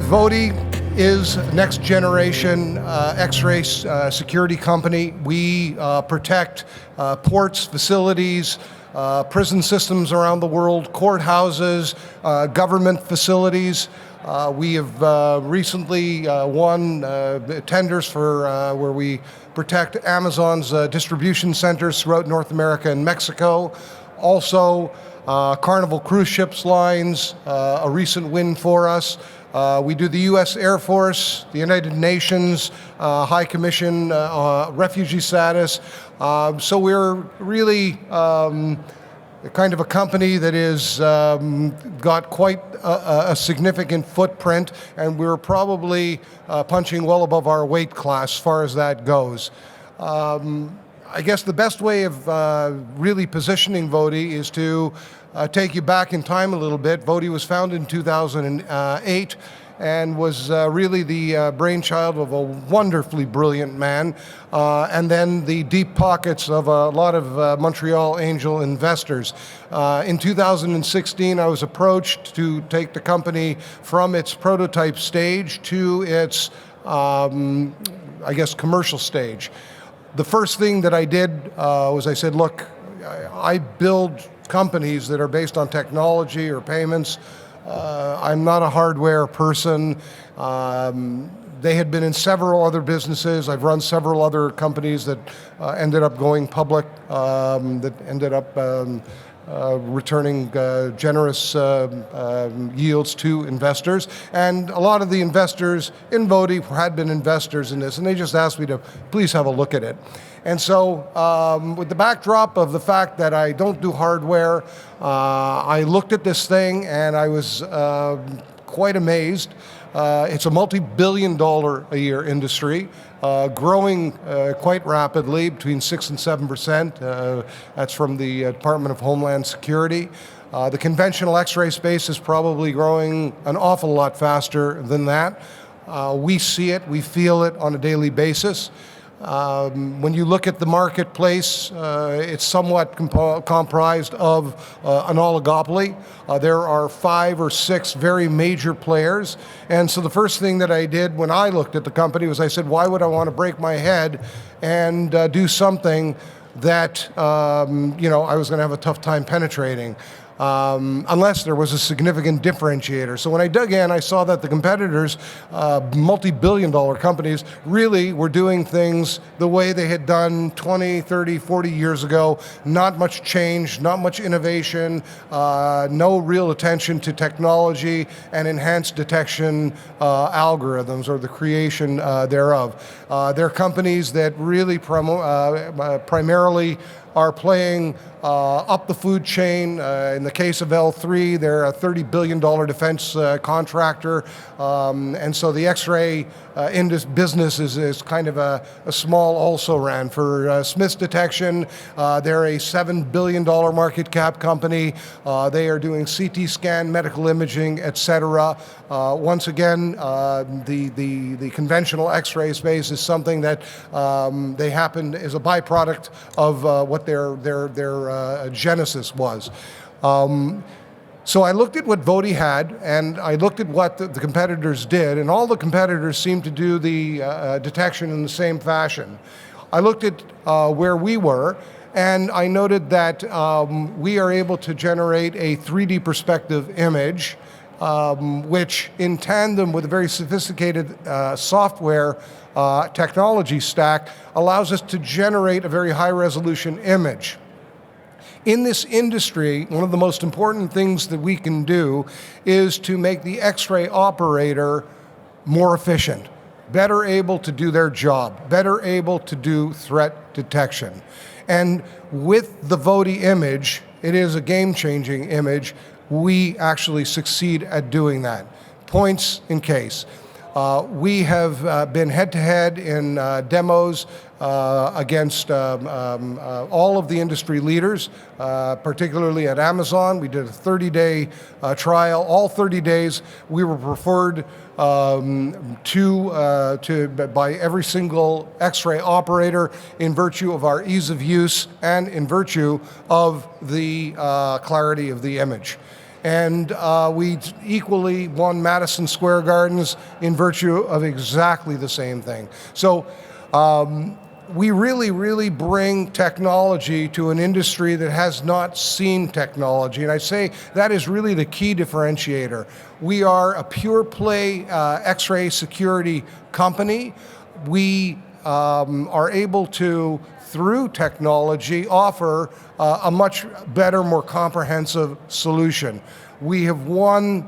VOTI is next generation X-ray security company. We protect ports, facilities, prison systems around the world, courthouses, government facilities. We have recently won tenders for where we protect Amazon's distribution centers throughout North America and Mexico. Also, Carnival Cruise Ships lines, a recent win for us. We do the U.S. Air Force, the United Nations, High Commission, refugee status. So we're really kind of a company that is got quite a significant footprint, and we're probably punching well above our weight class as far as that goes. I guess the best way of really positioning VOTI is to take you back in time a little bit. VOTI was founded in 2008 and was really the brainchild of a wonderfully brilliant man, and then the deep pockets of a lot of Montreal angel investors. In 2016, I was approached to take the company from its prototype stage to its, I guess, commercial stage. The first thing that I did was I said, look, I build companies that are based on technology or payments. I'm not a hardware person. They had been in several other businesses. I've run several other companies that ended up going public, that ended up returning generous yields to investors. And a lot of the investors in VOTI had been investors in this, and they just asked me to please have a look at it. And so with the backdrop of the fact that I don't do hardware, I looked at this thing and I was quite amazed. It's a multi-billion-dollar a year industry, growing quite rapidly, between 6 and 7%. That's from the Department of Homeland Security. The conventional X-ray space is probably growing an awful lot faster than that. We see it, we feel it on a daily basis. When you look at the marketplace, it's somewhat comprised of an oligopoly. There are 5 or 6 very major players. And so the first thing that I did when I looked at the company was I said, why would I want to break my head and do something that I was going to have a tough time penetrating? Unless there was a significant differentiator. So when I dug in, I saw that the competitors, multi-billion-dollar companies, really were doing things the way they had done 20, 30, 40 years ago. Not much change, not much innovation, no real attention to technology and enhanced detection algorithms or the creation thereof. They're companies that really primarily are playing up the food chain. In the case of L3, they're a $30 billion defense contractor. And so the X-ray business is kind of a small also-ran. For Smith's Detection, they're a $7 billion market cap company. They are doing CT scan, medical imaging, etc. Once again, the conventional X-ray space is something that they happen is a byproduct of what their genesis was. So I looked at what VOTI had, and I looked at what the competitors did, and all the competitors seemed to do the detection in the same fashion. I looked at where we were, and I noted that we are able to generate a 3D perspective image, which in tandem with a very sophisticated software technology stack allows us to generate a very high resolution image. In this industry, one of the most important things that we can do is to make the X-ray operator more efficient, better able to do their job, better able to do threat detection. And with the VOTI image, it is a game-changing image. We actually succeed at doing that. Points in case. We have been head-to-head in demos against all of the industry leaders, particularly at Amazon. We did a 30-day trial. All 30 days, we were preferred by every single X-ray operator in virtue of our ease of use and in virtue of the clarity of the image. And we equally won Madison Square Gardens in virtue of exactly the same thing. So we really bring technology to an industry that has not seen technology. And I say that is really the key differentiator. We are a pure play X-ray security company. We are able to, through technology, offer a much better, more comprehensive solution. We have won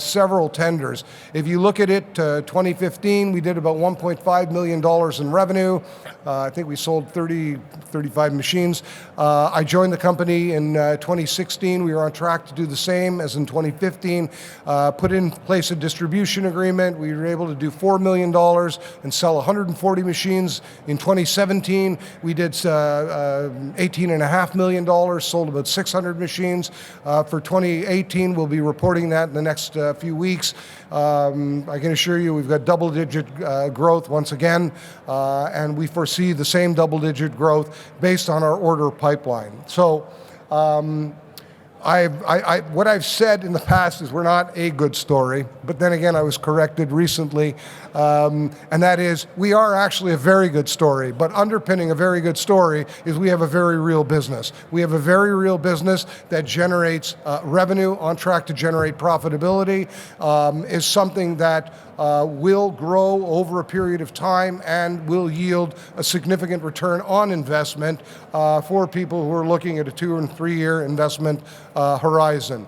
several tenders. If you look at it, 2015, we did about $1.5 million in revenue. I think we sold 35 machines. I joined the company in 2016. We were on track to do the same as in 2015. Put in place a distribution agreement. We were able to do $4 million and sell 140 machines. In 2017, we did $18.5 million, sold about 600 machines. For 2018, we'll be reporting that in the next few weeks. I can assure you we've got double-digit growth once again, and we foresee the same double-digit growth based on our order pipeline. So what I've said in the past is we're not a good story, but then again, I was corrected recently, and that is we are actually a very good story, but underpinning a very good story is we have a very real business. We have a very real business that generates revenue, on track to generate profitability, is something that will grow over a period of time and will yield a significant return on investment for people who are looking at a 2 and 3 year investment horizon.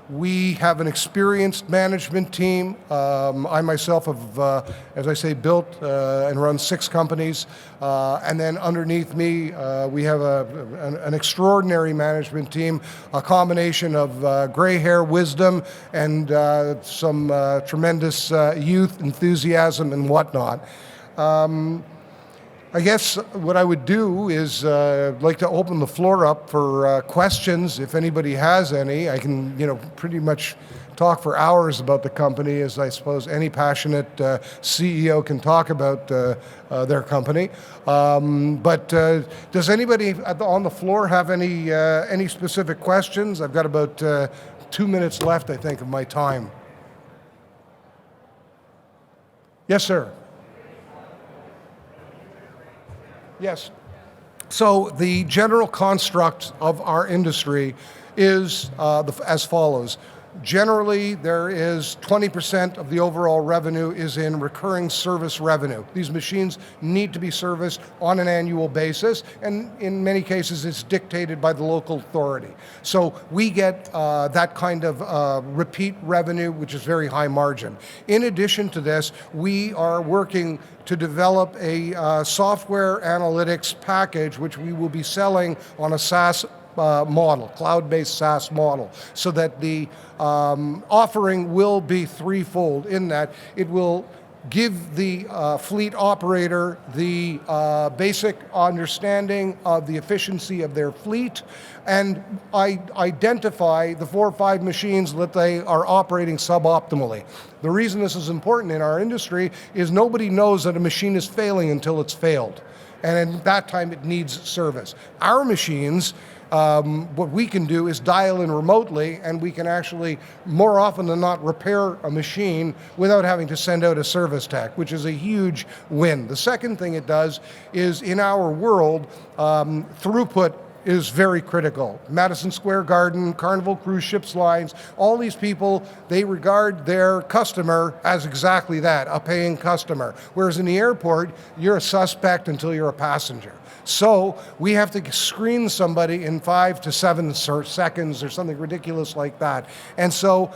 We have an experienced management team. I myself have, as I say, built and run 6 companies. And then underneath me, we have an extraordinary management team, a combination of gray hair, wisdom, and some tremendous youth, enthusiasm, and whatnot. I guess what I would do is like to open the floor up for questions. If anybody has any, I can, pretty much talk for hours about the company, as I suppose any passionate CEO can talk about their company. But does anybody on the floor have any specific questions? I've got about 2 minutes left, I think, of my time. Yes, sir. Yes. So the general construct of our industry is as follows. Generally, there is 20% of the overall revenue is in recurring service revenue. These machines need to be serviced on an annual basis, and in many cases, it's dictated by the local authority. So we get that kind of repeat revenue, which is very high margin. In addition to this, we are working to develop a software analytics package, which we will be selling on a SaaS model, cloud-based SaaS model, so that the offering will be threefold in that it will give the fleet operator the basic understanding of the efficiency of their fleet and identify the 4 or 5 machines that they are operating suboptimally. The reason this is important in our industry is nobody knows that a machine is failing until it's failed. And at that time, it needs service. Our machines, what we can do is dial in remotely, and we can actually, more often than not, repair a machine without having to send out a service tech, which is a huge win. The second thing it does is, in our world, throughput is very critical. Madison Square Garden, Carnival Cruise Ships Lines, all these people, they regard their customer as exactly that, a paying customer. Whereas in the airport, you're a suspect until you're a passenger. So we have to screen somebody in 5 to 7 seconds or something ridiculous like that. And so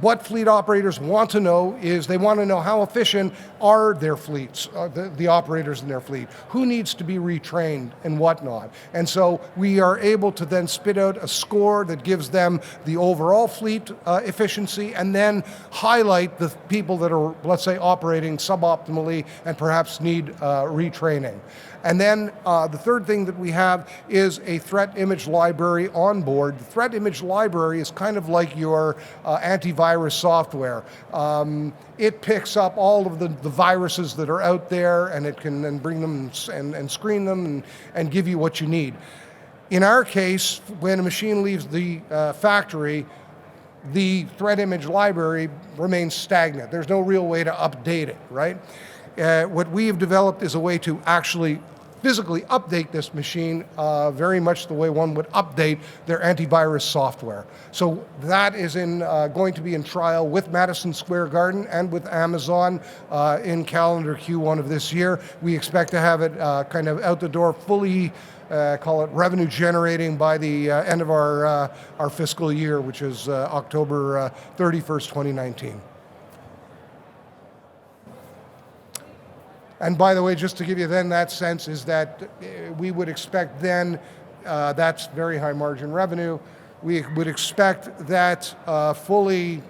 what fleet operators want to know is they want to know how efficient are their fleets, the operators in their fleet, who needs to be retrained and whatnot. And so we are able to then spit out a score that gives them the overall fleet efficiency and then highlight the people that are, let's say, operating suboptimally and perhaps need retraining. And then the third thing that we have is a threat image library on board. The threat image library is kind of like your antivirus software. It picks up all of the viruses that are out there, and it can then bring them and screen them and give you what you need. In our case, when a machine leaves the factory, the threat image library remains stagnant. There's no real way to update it, right? What we have developed is a way to actually physically update this machine very much the way one would update their antivirus software. So that is going to be in trial with Madison Square Garden and with Amazon in calendar Q1 of this year. We expect to have it kind of out the door fully, call it revenue generating by the end of our fiscal year, which is October 31st, 2019. And by the way, just to give you then that sense is that we would expect then, that's very high margin revenue, we would expect that fully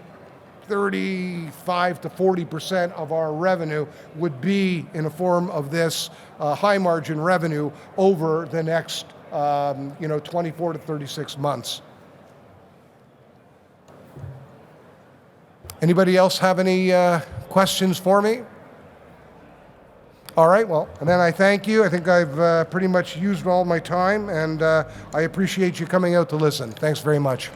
35 to 40% of our revenue would be in a form of this high margin revenue over the next 24 to 36 months. Anybody else have any questions for me? All right, well, and then I thank you. I think I've pretty much used all my time, and I appreciate you coming out to listen. Thanks very much.